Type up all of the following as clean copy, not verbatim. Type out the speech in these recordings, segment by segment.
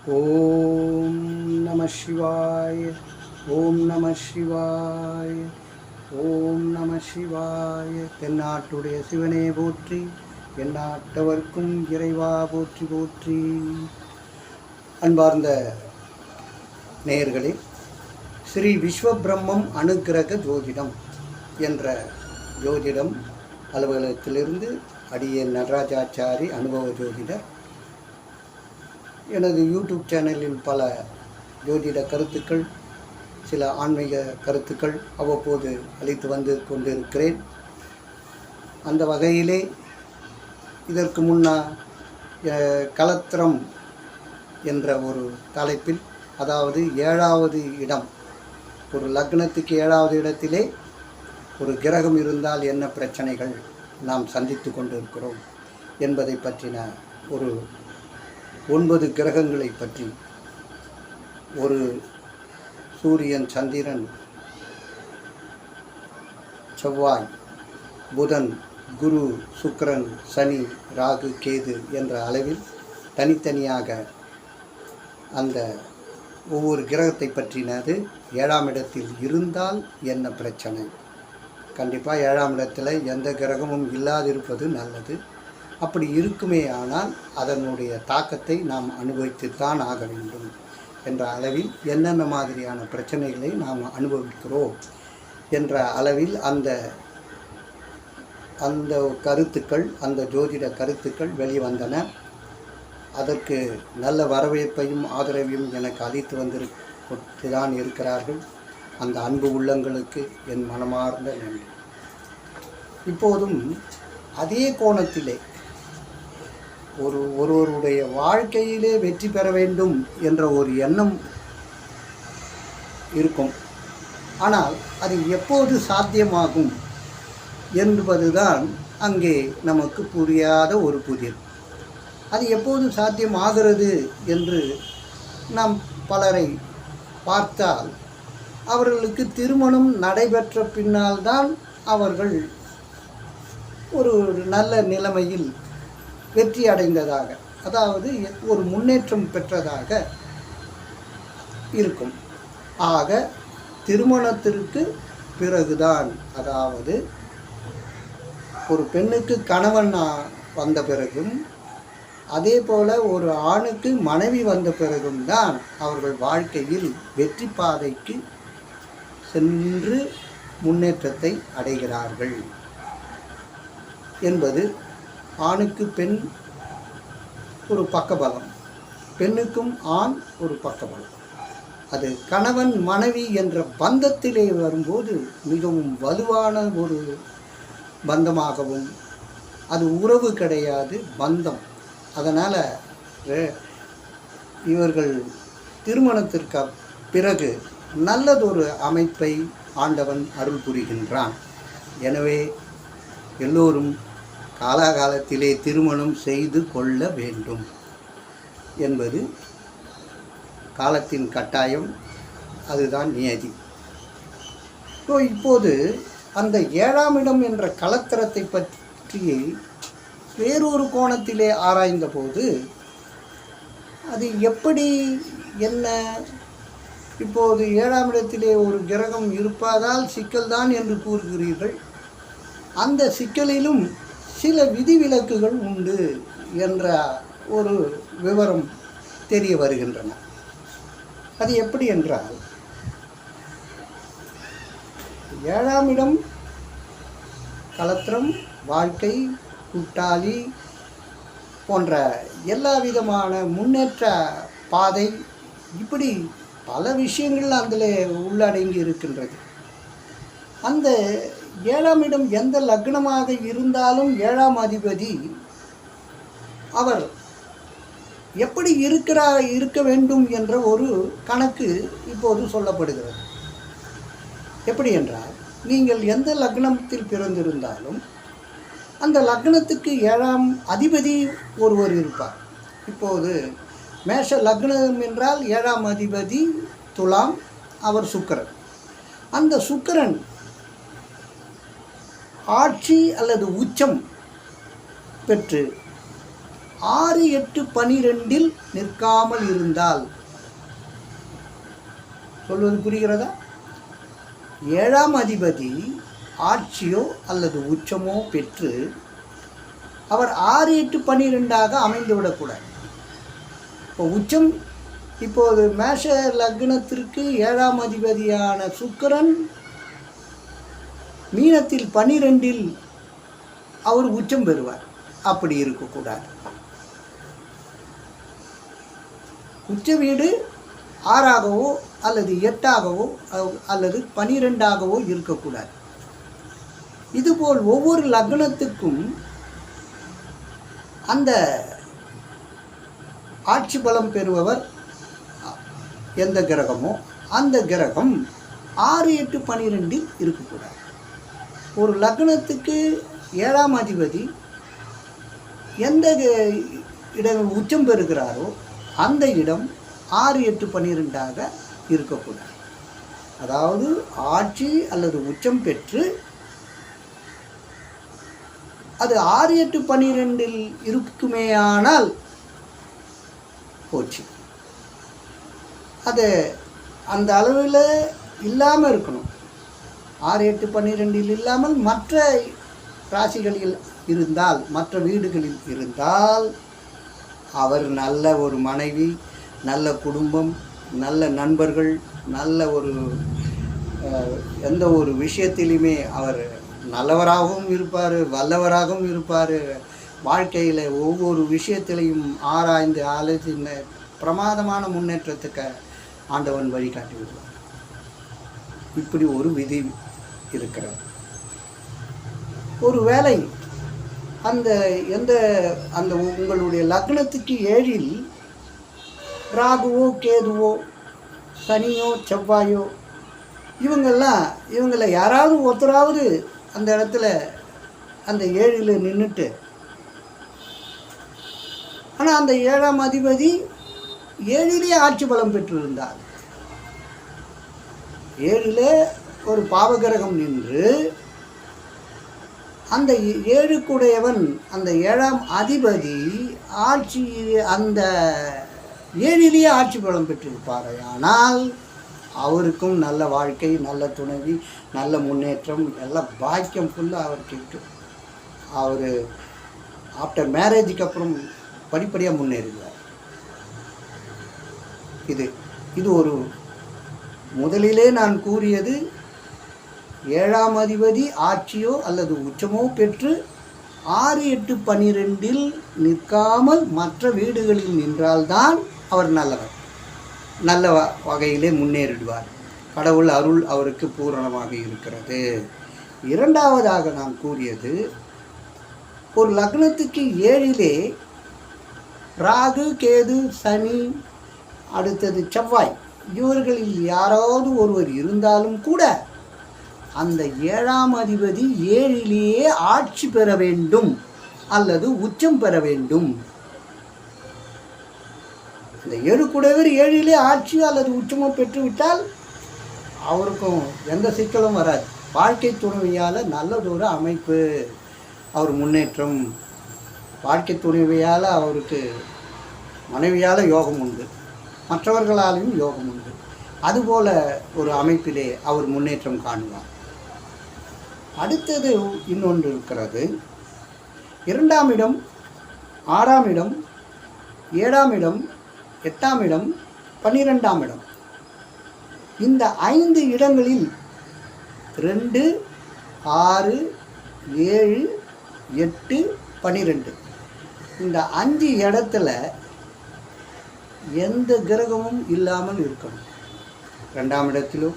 ஓம் நம சிவாய. ஓம் நம சிவாய. ஓம் நம சிவாய. தென்னாட்டுடைய சிவனே போற்றி, எந்நாட்டவர்க்கும் இறைவா போற்றி போற்றி. அன்பார்ந்த நேயர்களே, ஸ்ரீ விஸ்வபிரம்மம் அனுக்கிரக ஜோதிடம் என்ற ஜோதிடம் அலுவலகத்திலிருந்து அடியேன் நடராஜாச்சாரி அனுபவ ஜோதிடர். எனது யூடியூப் சேனலில் பல ஜோதிட கருத்துக்கள், சில ஆன்மீக கருத்துக்கள் அவ்வப்போது அளித்து வந்து கொண்டிருக்கிறேன். அந்த வகையிலே இதற்கு கலத்திரம் என்ற ஒரு தலைப்பில், அதாவது 7வது இடம், ஒரு லக்னத்துக்கு 7வது இடத்திலே ஒரு கிரகம் இருந்தால் என்ன பிரச்சனைகள் நாம் சந்தித்து கொண்டிருக்கிறோம் என்பதை பற்றின ஒரு 9 கிரகங்களை பற்றி, ஒரு சூரியன், சந்திரன், செவ்வாய், புதன், குரு, சுக்கிரன், சனி, ராகு, கேது என்ற அளவில் தனித்தனியாக அந்த ஒவ்வொரு கிரகத்தை பற்றினது 7ஆம் இடத்தில் இருந்தால் என்ன பிரச்சனை. கண்டிப்பாக 7ஆம் இடத்தில் எந்த கிரகமும் இல்லாதிருப்பது நல்லது. அப்படி இருக்குமே ஆனால் அதனுடைய தாக்கத்தை நாம் அனுபவித்துத்தான் ஆக வேண்டும் என்ற அளவில் என்னென்ன மாதிரியான பிரச்சனைகளை நாம் அனுபவிக்கிறோம் என்ற அளவில் அந்த கருத்துக்கள், அந்த ஜோதிட கருத்துக்கள் வெளிவந்தன. அதற்கு நல்ல வரவேற்பையும் ஆதரவையும் எனக்கு அளித்து வந்துதான் இருக்கிறார்கள். அந்த அன்பு உள்ளங்களுக்கு என் மனமார்ந்த நன்றி. இப்போதும் அதே கோணத்திலே ஒருவருடைய வாழ்க்கையிலே வெற்றி பெற வேண்டும் என்ற ஒரு எண்ணம் இருக்கும். ஆனால் அது எப்போது சாத்தியமாகும் என்பதுதான் அங்கே நமக்கு புரியாத ஒரு புதிர். அது எப்போது சாத்தியமாகிறது என்று நாம் பலரை பார்த்தால், அவர்களுக்கு திருமணம் நடைபெற்ற பின்னால்தான் அவர்கள் ஒரு நல்ல நிலைமையில் வெற்றி அடைந்ததாக, அதாவது ஒரு முன்னேற்றம் பெற்றதாக இருக்கும். ஆக திருமணத்திற்கு பிறகுதான், அதாவது ஒரு பெண்ணுக்கு கணவன் வந்த பிறகும், அதே போல் ஒரு ஆணுக்கு மனைவி வந்த பிறகும் தான் அவர்கள் வாழ்க்கையில் வெற்றி பாதைக்கு சென்று முன்னேற்றத்தை அடைகிறார்கள் என்பது ஆணுக்கு பெண் ஒரு பக்கபலம், பெண்ணுக்கும் ஆண் ஒரு பக்கபலம். அது கணவன் மனைவி என்ற பந்தத்திலே வரும்போது மிகவும் வலுவான ஒரு பந்தமாகவும், அது உறவு கிடையாது, பந்தம். அதனால் இவர்கள் திருமணத்திற்கு பிறகு நல்லதொரு அமைப்பை ஆண்டவன் அருள் புரிகின்றான். எனவே எல்லோரும் காலாகாலத்திலே திருமணம் செய்து கொள்ள வேண்டும் என்பது காலத்தின் கட்டாயம், அதுதான் நியதி. இப்போது அந்த 7ஆம் இடம் என்ற கலத்திரத்தை பற்றி வேறொரு கோணத்திலே ஆராய்ந்த போது, அது எப்படி என்ன, இப்போது 7ஆம் இடத்திலே ஒரு கிரகம் இருப்பதால் சிக்கல்தான் என்று கூறுகிறீர்கள். அந்த சிக்கலிலும் சில விதிவிலக்குகள் உண்டு என்ற ஒரு விவரம் தெரிய வருகின்றன. அது எப்படி என்றால், 7ஆம் இடம் கலத்திரம், வாழ்க்கை, கூட்டாளி போன்ற எல்லா விதமான முன்னேற்ற பாதை, இப்படி பல விஷயங்கள் அதில் உள்ளடங்கி இருக்கின்றது. அந்த 7ஆம் இடம் எந்த லக்னமாக இருந்தாலும் 7ஆம் அதிபதி அவர் எப்படி இருக்க வேண்டும் என்ற ஒரு கணக்கு இப்போது சொல்லப்படுகிறது. எப்படி என்றால், நீங்கள் எந்த லக்னத்தில் பிறந்திருந்தாலும் அந்த லக்னத்துக்கு 7ஆம் அதிபதி ஒருவர் இருப்பார். இப்போது மேஷ லக்னம் என்றால் 7ஆம் அதிபதி துலாம், அவர் சுக்கிரன். அந்த சுக்கிரன் ஆட்சி அல்லது உச்சம் பெற்று 6, 8, 12 நிற்காமல் இருந்தால், சொல்வது புரிகிறதா? 7ஆம் அதிபதி ஆட்சியோ அல்லது உச்சமோ பெற்று அவர் 6, 8, 12 அமைந்து விடக்கூடாது. இப்போ உச்சம், இப்போது மேஷ லக்னத்திற்கு 7ஆம் அதிபதியான சுக்கிரன் மீனத்தில் 12 அவர் உச்சம் பெறுவார். அப்படி இருக்கக்கூடாது. உச்ச வீடு 6ஆகவோ அல்லது 8ஆகவோ அல்லது 12ஆகவோ இருக்கக்கூடாது. இதுபோல் ஒவ்வொரு லக்னத்துக்கும் அந்த ஆட்சி பலம் பெறுபவர் எந்த கிரகமோ அந்த கிரகம் 6, 8, 12 இருக்கக்கூடாது. ஒரு லக்னத்துக்கு 7ஆம் அதிபதி எந்த இடம் உச்சம் பெறுகிறாரோ அந்த இடம் 6, 8, 12 இருக்கக்கூடாது. அதாவது ஆட்சி அல்லது உச்சம் பெற்று அது 6, 8, 12 இருக்குமேயானால் போச்சு. அது அந்த அளவில் இல்லாமல் இருக்கணும். 6, 8, 12 இல்லாமல் மற்ற ராசிகளில் இருந்தால், மற்ற வீடுகளில் இருந்தால், அவர் நல்ல ஒரு மனைவி, நல்ல குடும்பம், நல்ல நண்பர்கள், நல்ல ஒரு எந்த ஒரு விஷயத்திலுமே அவர் நல்லவராகவும் இருப்பார், வல்லவராகவும் இருப்பார். வாழ்க்கையில் ஒவ்வொரு விஷயத்திலையும் ஆராய்ந்து ஆலோசின பிரமாதமான முன்னேற்றத்துக்கு ஆண்டவன் வழிகாட்டி விடுவார். இப்படி ஒரு விதி இருக்கிறது. ஒரு வேளை அந்த உங்களுடைய லக்னத்துக்கு 7இல் ராகுவோ கேதுவோ சனியோ செவ்வாயோ இவங்கள யாராவது ஒருத்தராவது அந்த இடத்துல அந்த 7இல் நின்றுட்டு, ஆனால் அந்த 7ஆம் அதிபதி 7இலே ஆட்சி பலம் பெற்றிருந்தார். 7இலே ஒரு பாவகிரகம் நின்று அந்த 7க்குடையவன் அந்த 7ஆம் அதிபதி ஆட்சி அந்த 7இலேயே ஆட்சி பலம் பெற்றிருப்பார். ஆனால் அவருக்கும் நல்ல வாழ்க்கை, நல்ல துணைவி, நல்ல முன்னேற்றம், எல்லாம் பாக்கியம் ஃபுல்லாக அவருக்கு இருக்கு. அவர் ஆஃப்டர் மேரேஜுக்கு அப்புறம் படிப்படியாக முன்னேறுவார். இது ஒரு முதலிலே நான் கூறியது, 7ஆம் அதிபதி ஆட்சியோ அல்லது உச்சமோ பெற்று 6, 8, 12 நிற்காமல் மற்ற வீடுகளில் நின்றால்தான் அவர் நல்லவர், நல்ல வகையிலே முன்னேறிடுவார். கடவுள் அருள் அவருக்கு பூரணமாக இருக்கிறது. இரண்டாவதாக நான் கூறியது, ஒரு லக்னத்துக்கு 7இலே ராகு, கேது, சனி, அடுத்தது செவ்வாய், இவர்களில் யாராவது ஒருவர் இருந்தாலும் கூட அந்த 7ஆம் அதிபதி 7இலேயே ஆட்சி பெற வேண்டும் அல்லது உச்சம் பெற வேண்டும். இந்த 7க்குடையவர் 7இலே ஆட்சியோ அல்லது உச்சமோ பெற்றுவிட்டால் அவருக்கும் எந்த சிக்கலும் வராது. வாழ்க்கை துணைவியால் நல்லதொரு அமைப்பு, அவர் முன்னேற்றம், வாழ்க்கை துணைவியால் அவருக்கு மனைவியால் யோகம் உண்டு, மற்றவர்களாலையும் யோகம் உண்டு. அதுபோல ஒரு அமைப்பிலே அவர் முன்னேற்றம் காணுவார். அடுத்தது இன்னொன்று இருக்கிறது. 2ஆம் இடம், 6ஆம் இடம், 7ஆம் இடம், 8ஆம் இடம், 12ஆம் இடம், இந்த 5 இடங்களில் 2, 6, 7, 8, 12 இந்த 5 இடத்துல எந்த கிரகமும் இல்லாமல் இருக்கணும். 2ஆம் இடத்திலோ,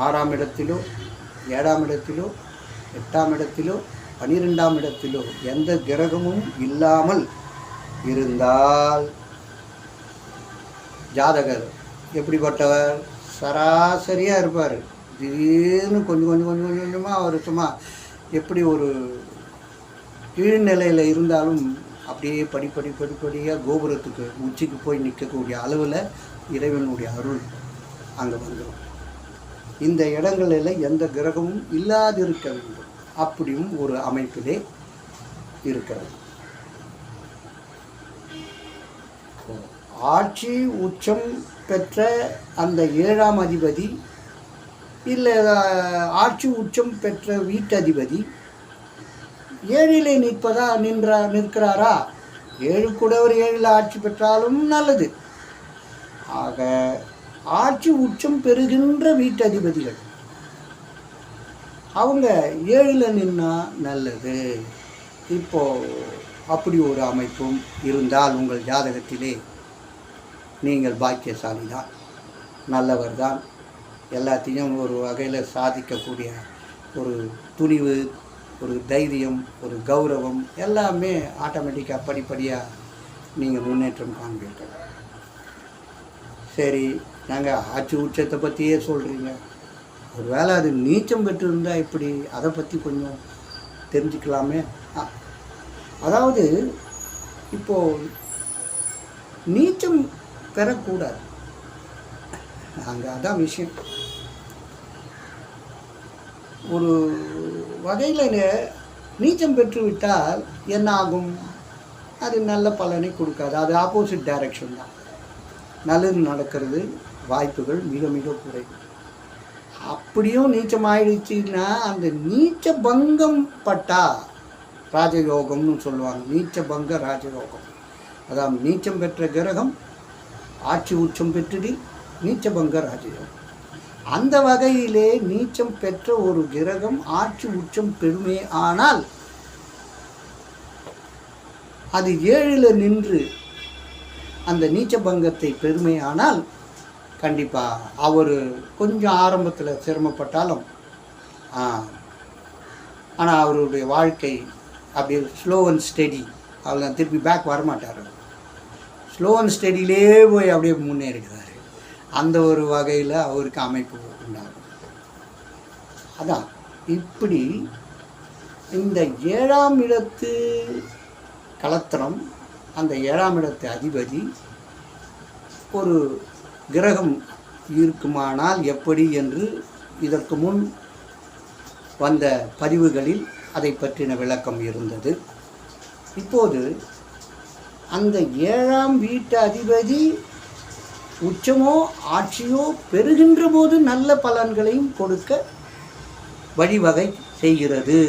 6ஆம் இடத்திலோ, 7ஆம் இடத்திலோ, 8ஆம் இடத்திலோ, 12ஆம் இடத்திலோ எந்த கிரகமும் இல்லாமல் இருந்தால் ஜாதகர் எப்படிப்பட்டவர்? சராசரியாக இருப்பார். திடீர்னு கொஞ்சமாக அவர் சும்மா எப்படி ஒரு கீழ்நிலையில் இருந்தாலும் அப்படியே படிப்படியாக கோபுரத்துக்கு உச்சிக்கு போய் நிற்கக்கூடிய அளவில் இறைவனுடைய அருள் அங்கே வந்துடும். இந்த இடங்களில் எந்த கிரகமும் இல்லாதிருக்க வேண்டும். அப்படியும் ஒரு அமைப்பிலே இருக்கிறது. ஆட்சி உச்சம் பெற்ற அந்த 7ஆம் அதிபதி இல்லை ஆட்சி உச்சம் பெற்ற வீட்டதிபதி 7ல் நிற்கிறாரா? 7 கூடவர் 7ல் ஆட்சி பெற்றாலும் நல்லது. ஆக ஆட்சி உச்சம் பெறுகின்ற வீட்டதிபதிகள் அவங்க 7ல் நின்னா நல்லது. இப்போது அப்படி ஒரு அமைப்பும் இருந்தால் உங்கள் ஜாதகத்திலே நீங்கள் பாக்கியசாலி தான், நல்லவர் தான். எல்லாத்தையும் ஒரு வகையில் சாதிக்கக்கூடிய ஒரு துணிவு, ஒரு தைரியம், ஒரு கௌரவம் எல்லாமே ஆட்டோமேட்டிக்காக படிப்படியாக நீங்கள் முன்னேற்றம் காண்பீர்கள். சரி, நாங்கள் ஆட்சி உச்சத்தை பற்றியே சொல்கிறீங்க, ஒரு வேளை அது நீச்சம் பெற்றிருந்தால் இப்படி அதை பற்றி கொஞ்சம் தெரிஞ்சுக்கலாமே. அதாவது இப்போது நீச்சம் பெறக்கூடாது, அங்கே அதான் விஷயம். ஒரு வகையில் நீச்சம் பெற்றுவிட்டால் என்ன ஆகும்? அது நல்ல பலனை கொடுக்காது, அது ஆப்போசிட் டைரக்ஷன் தான். நல்லது நடக்கிறது வாய்ப்புகள் மிக மிக குறைவு. அப்படியும் நீச்சம் ஆயிடுச்சுன்னா அந்த நீச்ச பங்கம் பட்டா ராஜயோகம்னு சொல்லுவாங்க. நீச்ச பங்க ராஜயோகம், அதான் நீச்சம் பெற்ற கிரகம் ஆட்சி உச்சம் பெற்றுடி நீச்சபங்க ராஜயோகம். அந்த வகையிலே நீச்சம் பெற்ற ஒரு கிரகம் ஆட்சி உச்சம் பெருமே ஆனால் அது 7ல் நின்று அந்த நீச்சபங்கத்தை பெருமை ஆனால் கண்டிப்பாக அவர் கொஞ்சம் ஆரம்பத்தில் சிரமப்பட்டாலும் ஆனால் அவருடைய வாழ்க்கை அப்படியே ஸ்லோ அண்ட் ஸ்டெடி, அவள் திருப்பி பேக் வரமாட்டார். ஸ்லோ அண்ட் ஸ்டெடியிலே போய் அப்படியே முன்னேறிடுவார். அந்த ஒரு வகையில் அவருக்கு அமைப்பு உண்டாகும். அதான் இப்படி இந்த 7ஆம் இடத்து கலத்திரம், அந்த 7ஆம் இடத்து அதிபதி ஒரு கிரகம் இருக்குமானால் எப்படி என்று இதற்கு முன் வந்த பதிவுகளில் அதை பற்றின விளக்கம் இருந்தது. இப்போது அந்த 7ஆம் வீட்டு அதிபதி உச்சமோ ஆட்சியோ பெறுகின்ற போது நல்ல பலன்களையும் கொடுக்க வழிவகை செய்கிறது.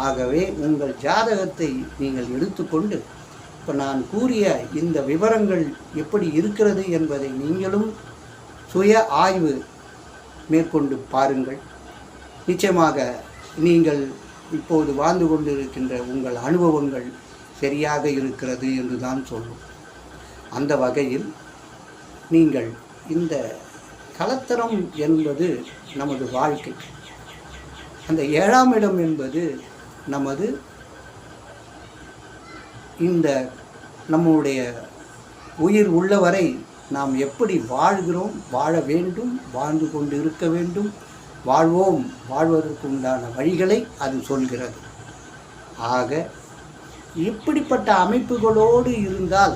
ஆகவே உங்கள் ஜாதகத்தை நீங்கள் எடுத்துக்கொண்டு இப்போ நான் கூறிய இந்த விவரங்கள் எப்படி இருக்கிறது என்பதை நீங்களும் சுய ஆய்வு மேற்கொண்டு பாருங்கள். நிச்சயமாக நீங்கள் இப்போது வாழ்ந்து கொண்டிருக்கின்ற உங்கள் அனுபவங்கள் சரியாக இருக்கிறது என்று தான் சொல்லும். அந்த வகையில் நீங்கள் இந்த கலத்தரம் என்பது நமது வாழ்க்கை, அந்த 7ஆம் இடம் என்பது நமது இந்த நம்முடைய உயிர் உள்ளவரை நாம் எப்படி வாழ்கிறோம், வாழ வேண்டும், வாழ்ந்து கொண்டு இருக்க வேண்டும், வாழ்வோம், வாழ்வதற்கு உண்டான வழிகளை அது சொல்கிறது. ஆக இப்படிப்பட்ட அமைப்புகளோடு இருந்தால்,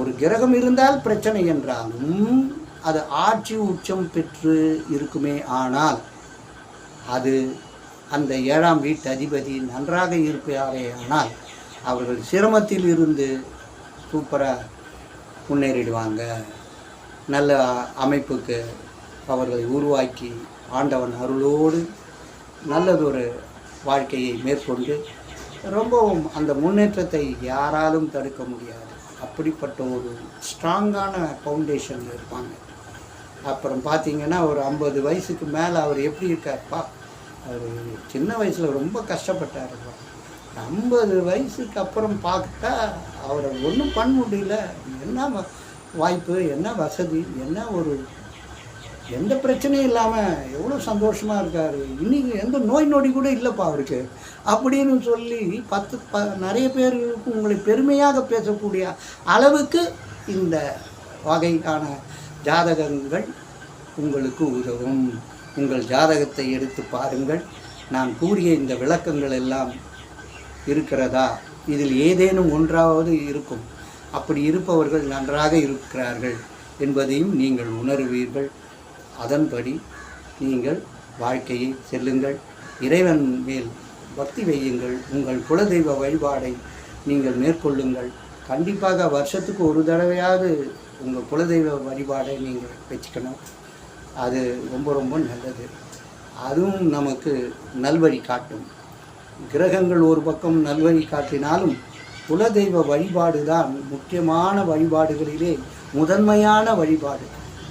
ஒரு கிரகம் இருந்தால் பிரச்சனை என்றாலும் அது ஆட்சி உச்சம் பெற்று இருக்குமே ஆனால் அது அந்த 7ஆம் வீட்டு அதிபதி நன்றாக இருப்பாரே ஆனால் அவர்கள் சிரமத்தில் இருந்து சூப்பராக முன்னேறிடுவாங்க. நல்ல அமைப்புக்கு அவர்களை உருவாக்கி ஆண்டவன் அருளோடு நல்லதொரு வாழ்க்கையை மேற்கொண்டு ரொம்பவும் அந்த முன்னேற்றத்தை யாராலும் தடுக்க முடியாது. அப்படிப்பட்ட ஒரு ஸ்ட்ராங்கான ஃபவுண்டேஷன் இருப்பாங்க. அப்புறம் பார்த்திங்கன்னா ஒரு 50 வயசுக்கு மேலே அவர் எப்படி இருக்கார்ப்பா, அவர் சின்ன வயசில் ரொம்ப கஷ்டப்பட்டாருப்பா, 50 வயசுக்கு அப்புறம் பார்த்தா அவரை ஒன்றும் பண்ண முடியல. என்ன வாய்ப்பு, என்ன வசதி, என்ன ஒரு எந்த பிரச்சனையும் இல்லாமல் எவ்வளோ சந்தோஷமாக இருக்கார், இன்றைக்கி எந்த நோய் நொடி கூட இல்லைப்பா அவருக்கு அப்படின்னு சொல்லி நிறைய பேருக்கு உங்களை பெருமையாக பேசக்கூடிய அளவுக்கு இந்த வகையான ஜாதகங்கள் உங்களுக்கு உதவும். உங்கள் ஜாதகத்தை எடுத்து பாருங்கள். நான் கூறிய இந்த விளக்கங்கள் எல்லாம் இருக்கிறதா, இதில் ஏதேனும் ஒன்றாவது இருக்கும். அப்படி இருப்பவர்கள் நன்றாக இருக்கிறார்கள் என்பதையும் நீங்கள் உணர்வீர்கள். அதன்படி நீங்கள் வாழ்க்கையை செல்லுங்கள். இறைவன் மேல் பக்தி வையுங்கள். உங்கள் குலதெய்வ வழிபாடை நீங்கள் மேற்கொள்ளுங்கள். கண்டிப்பாக வருஷத்துக்கு ஒரு தடவையாவது உங்கள் குலதெய்வ வழிபாடை நீங்கள் வச்சுக்கணும். அது ரொம்ப ரொம்ப நல்லது. அதுவும் நமக்கு நல்வழி காட்டும். கிரகங்கள் ஒரு பக்கம் நல்வழி காட்டினாலும் குலதெய்வ வழிபாடு தான் முக்கியமான வழிபாடுகளிலே முதன்மையான வழிபாடு.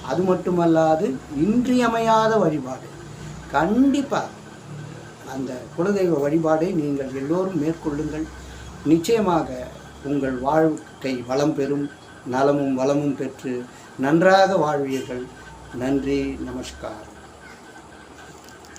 அது மட்டுமல்லாது இன்றியமையாத வழிபாடு. கண்டிப்பாக அந்த குலதெய்வ வழிபாடை நீங்கள் எல்லோரும் மேற்கொள்ளுங்கள். நிச்சயமாக உங்கள் வாழ்க்கை வளம் பெறும், நலமும் வளமும் பெற்று நன்றாக வாழ்வீர்கள். நன்றி, நமஸ்காரம்.